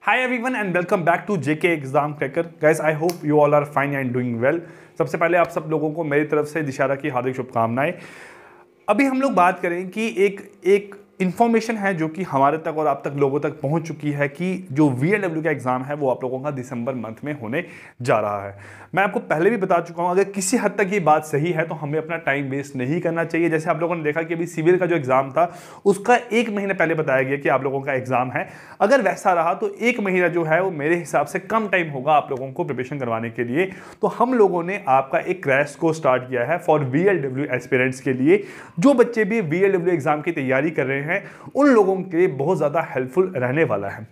Hi everyone and welcome back to JK Exam Cracker. Guys, I hope you all are fine and doing well. सबसे पहले आप सब लोगों को मेरी तरफ से दशहरा की हार्दिक शुभकामनाएं। अभी हम लोग बात करें कि एक इन्फॉर्मेशन है जो कि हमारे तक और आप तक लोगों तक पहुंच चुकी है कि जो VLW का एग्जाम है वो आप लोगों का दिसंबर मंथ में होने जा रहा है। मैं आपको पहले भी बता चुका हूं, अगर किसी हद तक ये बात सही है तो हमें अपना टाइम वेस्ट नहीं करना चाहिए। जैसे आप लोगों ने देखा कि अभी सिविल का जो एग्जाम था उसका 1 महीने पहले बताया गया कि आप लोगों का एग्जाम है। अगर वैसा रहा तो 1 महीना जो है वो मेरे हिसाब से कम टाइम होगा आप लोगों को प्रिपरेशन करवाने के लिए। तो हम लोगों ने आपका एक क्रैश कोर्स स्टार्ट किया है फॉर VLW एस्पिरेंट्स के लिए। जो बच्चे भी VLW एग्जाम की तैयारी कर रहे हैं उन लोगों के लिए बहुत ज़्यादा हेल्पफुल रहने वाला है।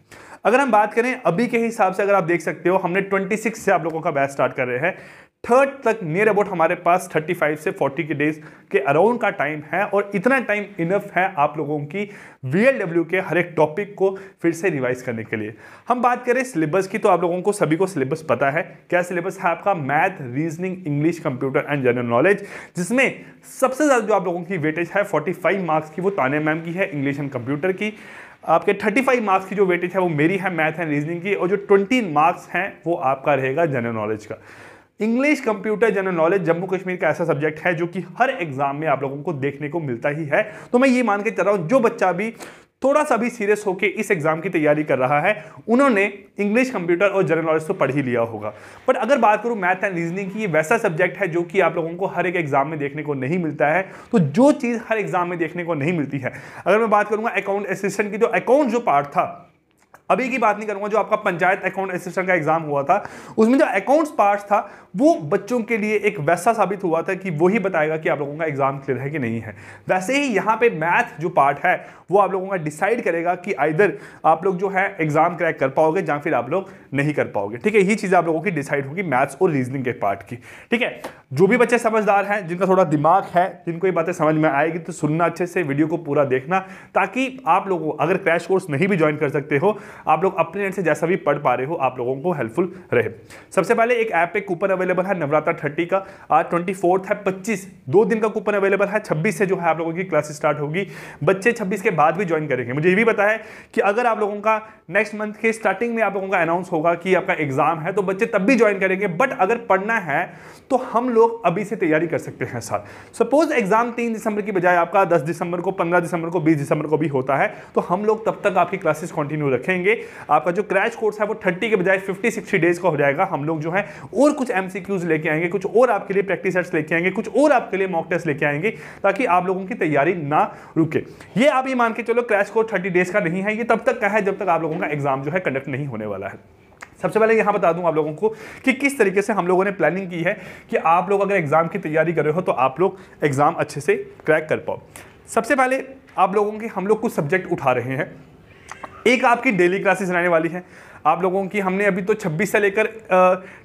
अगर हम बात करें अभी के हिसाब से, अगर आप देख सकते हो हमने 26 से आप लोगों का बैच स्टार्ट कर रहे हैं। 3rd तक नियर अबाउट हमारे पास 35 से 40 के डेज के अराउंड का टाइम है और इतना टाइम इनफ है आप लोगों की VLW के हर एक टॉपिक को फिर से रिवाइज करने के लिए। हम बात करें सिलेबस की तो आप लोगों को सभी को सिलेबस पता है। क्या सिलेबस है आपका? Math, reasoning, English, computer and general knowledge, जिसमें सबसे ज़्यादा जो आप लोगों की वेटेज है 45 मार्क्स की वो ताने मैम की है इंग्लिश एंड कंप्यूटर की। आपके 35 मार्क्स की जो वेटेज है वो मेरी है मैथ एंड रीजनिंग की, और जो 20 मार्क्स हैं वो आपका रहेगा जनरल नॉलेज का। English, computer, general knowledge Jammu Kashmir का ऐसा सब्जेक्ट है जो कि हर एग्जाम में आप लोगों को देखने को मिलता ही है। तो मैं ये मान के चल रहा हूँ जो बच्चा भी थोड़ा सा भी सीरियस होकर इस एग्जाम की तैयारी कर रहा है उन्होंने इंग्लिश, कंप्यूटर और जनरल नॉलेज तो पढ़ ही लिया होगा। बट अगर बात करूं मैथ एंड रीजनिंग की, ये वैसा सब्जेक्ट है जो कि आप लोगों को हर एक एग्जाम में देखने को नहीं मिलता है। तो जो चीज़ हर एग्जाम में देखने को नहीं मिलती है, अगर मैं बात करूंगा अकाउंट असिस्टेंट की, जो अकाउंट जो पार्ट था, अभी की बात नहीं करूंगा, जो आपका पंचायत अकाउंट असिस्टेंट का एग्जाम हुआ था उसमें जो अकाउंट्स पार्ट था वो बच्चों के लिए एक वैसा साबित हुआ था कि वो ही बताएगा कि आप लोगों का एग्जाम क्लियर है कि नहीं है। वैसे ही यहाँ पे मैथ जो पार्ट है वो आप लोगों का डिसाइड करेगा कि आइदर आप लोग जो है एग्जाम क्रैक कर पाओगे या फिर आप लोग नहीं कर पाओगे। ठीक है, यही चीज़ आप लोगों की डिसाइड होगी मैथ्स और रीजनिंग के पार्ट की। ठीक है, जो भी बच्चे समझदार हैं, जिनका थोड़ा दिमाग है, जिनको ये बातें समझ में आएगी तो सुनना अच्छे से, वीडियो को पूरा देखना, ताकि आप लोगों अगर क्रैश कोर्स नहीं भी ज्वाइन कर सकते हो आप लोग अपने एंड से जैसा भी पढ़ पा रहे हो आप लोगों को हेल्पफुल रहे। सबसे पहले एक ऐप पे कूपन अवेलेबल है नवरात्रा 30 का, आज 24 है, 25 2 दिन का कूपन अवेलेबल है। 26 से जो है आप लोगों की क्लास स्टार्ट होगी। बच्चे 26 के बाद भी ज्वाइन करेंगे। मुझे ये भी पता है कि अगर आप लोगों का नेक्स्ट मंथ के स्टार्टिंग में आप लोगों का अनाउंस होगा कि आपका एग्जाम है तो बच्चे तब भी ज्वाइन करेंगे। बट अगर पढ़ना है तो हम लोग अभी से तैयारी कर सकते हैं साथ। सपोज एग्जाम 3 दिसंबर की बजाय आपका 10 दिसंबर को, 15 दिसंबर को, 20 दिसंबर को भी होता है तो हम लोग तब तक आपकी क्लासेस कंटिन्यू रखेंगे। आपका जो क्रैश कोर्स है वो 30 के बजाय 50-60 डेज का हो जाएगा। हम लोग जो है और कुछ MCQs लेके आएंगे, कुछ और आपके लिए प्रैक्टिस सेट्स लेके आएंगे, कुछ और आपके लिए मॉक टेस्ट लेके आएंगे ताकि आप लोगों की तैयारी ना रुके। ये आप ये मान के चलो क्रैश कोर्स 30 डेज का नहीं है, ये तब तक का है जब तक आप लोगों का एग्जाम जो है कंडक्ट नहीं होने वाला है। सबसे पहले यहां बता दूं आप लोगों को कि किस तरीके से हम लोगों ने प्लानिंग की है कि आप लोग अगर एग्जाम की तैयारी कर रहे हो तो आप लोग एग्जाम अच्छे से क्रैक कर पाओ। सबसे पहले आप लोगों के हम लोग कुछ सब्जेक्ट उठा रहे हैं। एक आपकी डेली क्लासेस रहने वाली है आप लोगों की। हमने अभी तो 26 से लेकर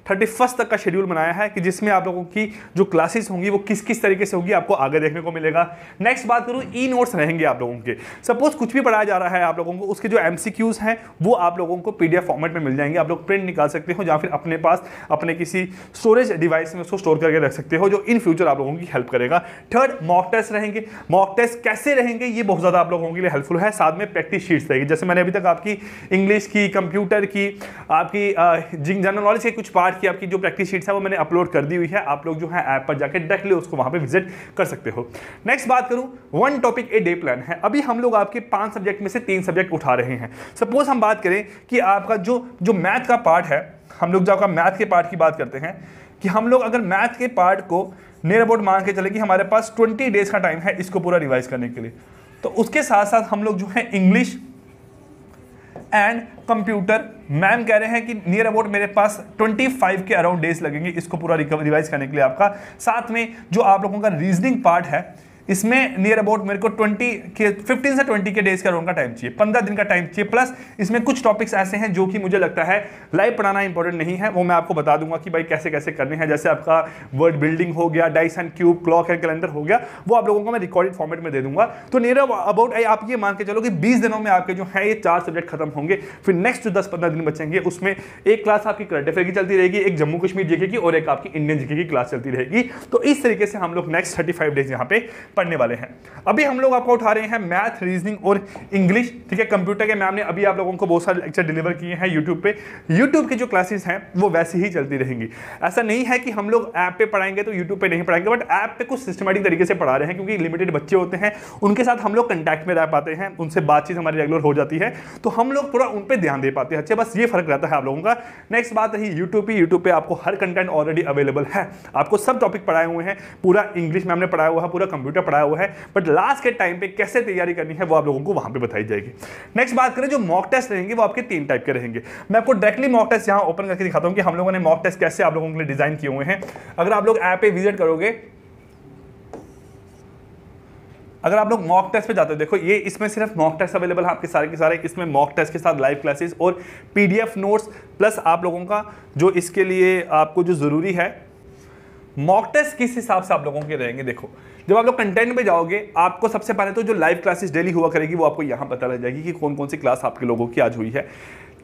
31 तक का शेड्यूल बनाया है कि जिसमें आप लोगों की जो क्लासेस होंगी वो किस किस तरीके से होगी आपको आगे देखने को मिलेगा। नेक्स्ट बात करूँ, ई नोट्स रहेंगे आप लोगों के। सपोज कुछ भी पढ़ाया जा रहा है आप लोगों को, उसके जो MCQs हैं वो आप लोगों को PDF फॉर्मेट में मिल जाएंगे। आप लोग प्रिंट निकाल सकते हो या फिर अपने पास अपने किसी स्टोरेज डिवाइस में उसको स्टोर करके रख सकते हो, जो इन फ्यूचर आप लोगों की हेल्प करेगा। 3rd, मॉक टेस्ट रहेंगे। मॉक टेस्ट कैसे रहेंगे ये बहुत ज़्यादा आप लोगों के लिए हेल्पफुल है। साथ में प्रैक्टिस शीट्स रहेगी, जैसे मैंने अभी तक आपकी इंग्लिश की, कंप्यूटर की, आपकी जनरल नॉलेज के कुछ पार्ट की आपकी जो प्रैक्टिस शीट्स है वो मैंने अपलोड कर दी हुई है। आप लोग जो है ऐप पर जाकर डायरेक्टली उसको वहां पे विजिट कर सकते हो। नेक्स्ट बात करूं, 1 टॉपिक ए डे प्लान है। अभी हम लोग आपके 5 सब्जेक्ट में से 3 सब्जेक्ट उठा रहे हैं। सपोज हम बात करें कि आपका जो मैथ का पार्ट है, हम लोग जो आपका मैथ के पार्ट की बात करते हैं कि हम लोग अगर मैथ के पार्ट को नियर अबाउट मान के चले कि हमारे पास 20 डेज का टाइम है इसको पूरा रिवाइज करने के लिए, तो उसके साथ साथ हम लोग जो है इंग्लिश एंड कंप्यूटर, मैम कह रहे हैं कि नियर अबाउट मेरे पास 25 के अराउंड डेज लगेंगे इसको पूरा रिवाइज करने के लिए आपका। साथ में जो आप लोगों का रीजनिंग पार्ट है इसमें नियर अबाउट मेरे को 15 से 20 के डेज का अराउंड का टाइम चाहिए, 15 दिन का टाइम चाहिए। प्लस इसमें कुछ टॉपिक्स ऐसे हैं जो कि मुझे लगता है लाइव पढ़ाना इंपॉर्टेंट नहीं है, वो मैं आपको बता दूंगा कि भाई कैसे कैसे करने हैं। जैसे आपका वर्ड बिल्डिंग हो गया, dice and cube, clock and calendar हो गया, वो आप लोगों को मैं रिकॉर्डेड फॉर्मेट में दे दूंगा। तो नियर अबाउट आप ये मान के चलो कि 20 दिनों में आपके जो है ये 4 सब्जेक्ट खत्म होंगे। फिर नेक्स्ट जो 10-15 दिन बचेंगे उसमें एक क्लास आपकी करंट अफेयर की चलती रहेगी, एक जम्मू कश्मीर जीके की और एक आपकी इंडियन जीके की क्लास चलती रहेगी। तो इस तरीके से हम लोग नेक्स्ट 35 डेज यहाँ पे पढ़ने वाले हैं। अभी हम लोग आपको उठा रहे हैं मैथ, रीजनिंग और इंग्लिश, ठीक है। कंप्यूटर के मैम ने अभी आप लोगों को बहुत सारे लेक्चर डिलीवर किए हैं यूट्यूब पे। यूट्यूब की जो क्लासेस हैं वो वैसे ही चलती रहेंगी। ऐसा नहीं है कि हम लोग ऐप पे पढ़ाएंगे तो यूट्यूब पे नहीं पढ़ाएंगे, बट ऐप पे कुछ सिस्टमेटिक तरीके से पढ़ा रहे हैं, क्योंकि लिमिटेड बच्चे होते हैं, उनके साथ हम लोग कंटैक्ट में रह पाते हैं, उनसे बातचीत हमारी रेगुलर हो जाती है, तो हम लोग थोड़ा उन पर ध्यान दे पाते हैं। अच्छा, बस ये फर्क रहता है आप लोगों का। नेक्स्ट बात रही यूट्यूब पे आपको हर कंटेंट ऑलरेडी अवेलेबल है, आपको सब टॉपिक पढ़ाए हुए हैं, पूरा इंग्लिश मैम ने पढ़ाया हुआ है, पूरा कंप्यूटर पढ़ाया हुआ है, बट लास्ट के टाइम पे कैसे तैयारी करनी है वो आप लोगों को वहां पे बताई जाएगी। नेक्स्ट बात करें, जो मॉक टेस्ट रहेंगे वो आपके 3 टाइप के रहेंगे। मैं आपको डायरेक्टली मॉक टेस्ट यहां ओपन करके दिखाता हूं कि हम लोगों ने मॉक टेस्ट कैसे आप लोगों के लिए डिजाइन किए हुए हैं। अगर आप लोग ऐप पे विजिट करोगे, अगर आप लोग मॉक टेस्ट पे जाते हो, देखो ये इसमें सिर्फ मॉक टेस्ट अवेलेबल है आपके सारे के सारे। इसमें मॉक टेस्ट के साथ लाइव क्लासेस और पीडीएफ नोट्स, प्लस आप लोगों का जो इसके लिए आपको जो जरूरी है, मॉक टेस्ट किस हिसाब से आप लोगों के रहेंगे। देखो, जब आप लोग कंटेंट पे जाओगे, आपको सबसे पहले तो जो लाइव क्लासेस डेली हुआ करेगी वो आपको यहां पता लग जाएगी कि कौन कौन सी क्लास आपके लोगों की आज हुई है।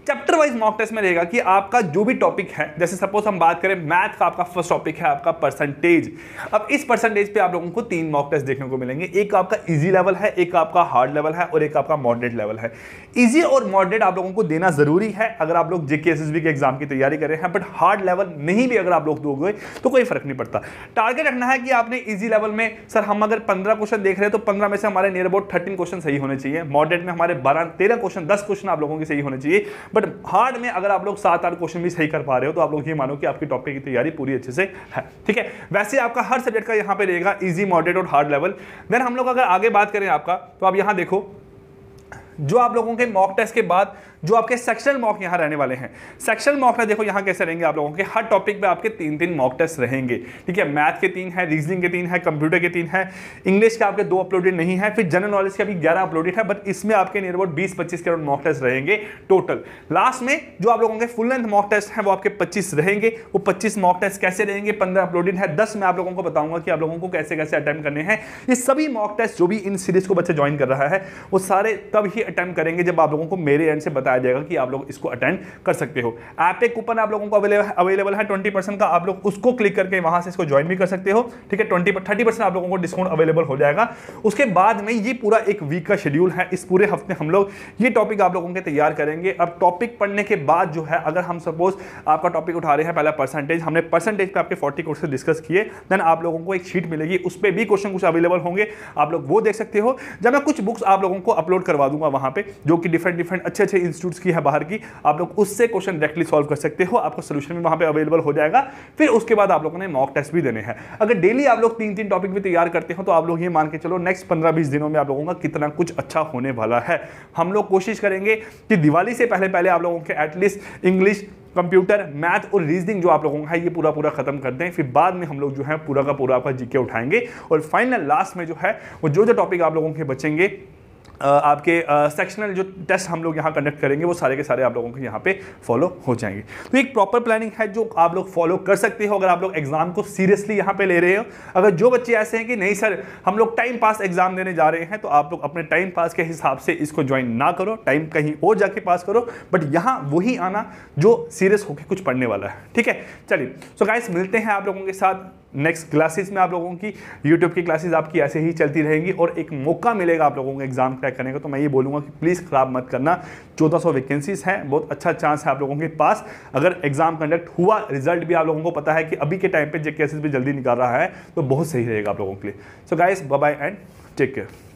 चैप्टर वाइज मॉक टेस्ट में रहेगा कि आपका जो भी टॉपिक है, जैसे सपोज हम बात करें मैथ का, आपका फर्स्ट टॉपिक है आपका परसेंटेज। अब इस परसेंटेज पे आप लोगों को 3 मॉक टेस्ट देखने को मिलेंगे। एक आपका इजी लेवल है, एक आपका हार्ड लेवल है और एक आपका मॉडरेट लेवल है। इजी और मॉडरेट आप लोगों को देना जरूरी है अगर आप लोग जेके एसएसबी के एग्जाम की तैयारी कर रहे हैं, बट हार्ड लेवल नहीं भी अगर आप लोग दोगे तो कोई फर्क नहीं पड़ता। टारगेट रखना है कि आपने इजी लेवल में, सर हम अगर 15 क्वेश्चन देख रहे हैं तो 15 में से हमारे नियर अबाउट 13 क्वेश्चन सही होने चाहिए। मॉडरेट में हमारे 12-13 क्वेश्चन, 10 क्वेश्चन आप लोगों के सही होने चाहिए। बट हार्ड में अगर आप लोग 7-8 क्वेश्चन भी सही कर पा रहे हो तो आप लोग ये मानो कि आपकी टॉपिक की तैयारी पूरी अच्छे से है, ठीक है। वैसे आपका हर सब्जेक्ट का यहां पे रहेगा इजी, मॉडरेट और हार्ड लेवल। देन हम लोग अगर आगे बात करें आपका, तो आप यहां देखो, जो आप लोगों के मॉक टेस्ट के बाद जो आपके सेक्शनल मॉक यहां रहने वाले हैं, सेक्शनल मॉक में देखो यहां कैसे रहेंगे आप लोगों के, हर टॉपिक पे आपके 3-3 मॉक टेस्ट रहेंगे, ठीक है। मैथ के 3 है, रीजनिंग के 3 है, कंप्यूटर के 3 है, इंग्लिश के आपके 2 अपलोडेड नहीं है, फिर जनरल नॉलेज के अभी 11 अपलोडेड है, बट इसमें आपके नियर अबाउट 20-25 के मॉक टेस्ट रहेंगे टोटल। लास्ट में जो आप लोगों के फुल लेंथ मॉक टेस्ट है वो आपके 25 रहेंगे। वो 25 मॉक टेस्ट कैसे रहेंगे, 15 अपलोडेड है, 10 मैं आप लोगों को बताऊंगा कि आप लोगों को कैसे कैसे अटेम्प्ट करने हैं। ये सभी मॉक टेस्ट जो भी इन सीरीज को बच्चे ज्वाइन कर रहा है वो सारे तब ही अटेम्प्ट करेंगे जब आप लोगों को मेरे एंड से बताया जाएगा कि आप लोग इसको अटेंड कर सकते हो। ऐप पे कूपन आप लोगों को अवेलेबल है 20% का, आप लोग उसको क्लिक करके वहां से इसको ज्वाइन भी कर सकते हो, ठीक है। 30% आप लोगों को डिस्काउंट अवेलेबल हो जाएगा। उसके बाद में ये पूरा एक वीक का शेड्यूल है, इस पूरे हफ्ते हम लोग ये टॉपिक आप लोगों के तैयार करेंगे। अब टॉपिक पढ़ने के बाद जो है, अगर हम सपोज आपका टॉपिक उठा रहे हैं पहला परसेंटेज, हमने परसेंटेज पे आपके 40 क्वेश्चन डिस्कस किए, देन आप लोगों को एक शीट मिलेगी, उस पर भी क्वेश्चन कुछ अवेलेबल होंगे, आप लोग वो देख सकते हो। जब मैं कुछ बुक्स आप लोगों को अपलोड करवा दूंगा वहां पे, जो कि डिफरेंट अच्छे इंस्टीट्यूट्स की है बाहर की, आप लोग उससे क्वेश्चन डायरेक्टली सॉल्व कर सकते हो, आपको सोल्यूशन भी वहां पे अवेलेबल हो जाएगा। फिर उसके बाद आप लोगों ने मॉक टेस्ट भी देने हैं। अगर डेली आप लोग 3-3 टॉपिक भी तैयार करते हो तो आप लोग ये मान के चलो नेक्स्ट 15-20 दिनों में आप लोगों का कितना कुछ अच्छा होने वाला है। हम लोग कोशिश करेंगे कि दिवाली से पहले आप लोगों के एटलीस्ट इंग्लिश, कंप्यूटर, मैथ और रीजनिंग जो आप लोगों का है ये पूरा खत्म कर दें। फिर बाद में हम लोग जो है पूरा का पूरा आपका जीके उठाएंगे और फाइनल लास्ट में जो है वो जो टॉपिक आप लोगों के बचेंगे, आपके सेक्शनल जो टेस्ट हम लोग यहाँ कंडक्ट करेंगे वो सारे के सारे आप लोगों को यहाँ पे फॉलो हो जाएंगे। तो एक प्रॉपर प्लानिंग है जो आप लोग फॉलो कर सकते हो अगर आप लोग एग्जाम को सीरियसली यहाँ पे ले रहे हो। अगर जो बच्चे ऐसे हैं कि नहीं सर हम लोग टाइम पास एग्जाम देने जा रहे हैं, तो आप लोग अपने टाइम पास के हिसाब से इसको ज्वाइन ना करो, टाइम कहीं और जाके पास करो, बट यहाँ वही आना जो सीरियस होकर कुछ पढ़ने वाला है, ठीक है। चलिए, सो गाइस मिलते हैं आप लोगों के साथ नेक्स्ट क्लासेस में। आप लोगों की यूट्यूब की क्लासेस आपकी ऐसे ही चलती रहेंगी और एक मौका मिलेगा आप लोगों को एग्जाम क्रैक करने का, तो मैं ये बोलूँगा कि प्लीज़ ख़राब मत करना। 1400 वैकेंसीज हैं, बहुत अच्छा चांस है आप लोगों के पास। अगर एग्जाम कंडक्ट हुआ, रिजल्ट भी आप लोगों को पता है कि अभी के टाइम पे जेके एसएसबी जल्दी निकाल रहा है, तो बहुत सही रहेगा आप लोगों के लिए। So guys, bye bye and take care.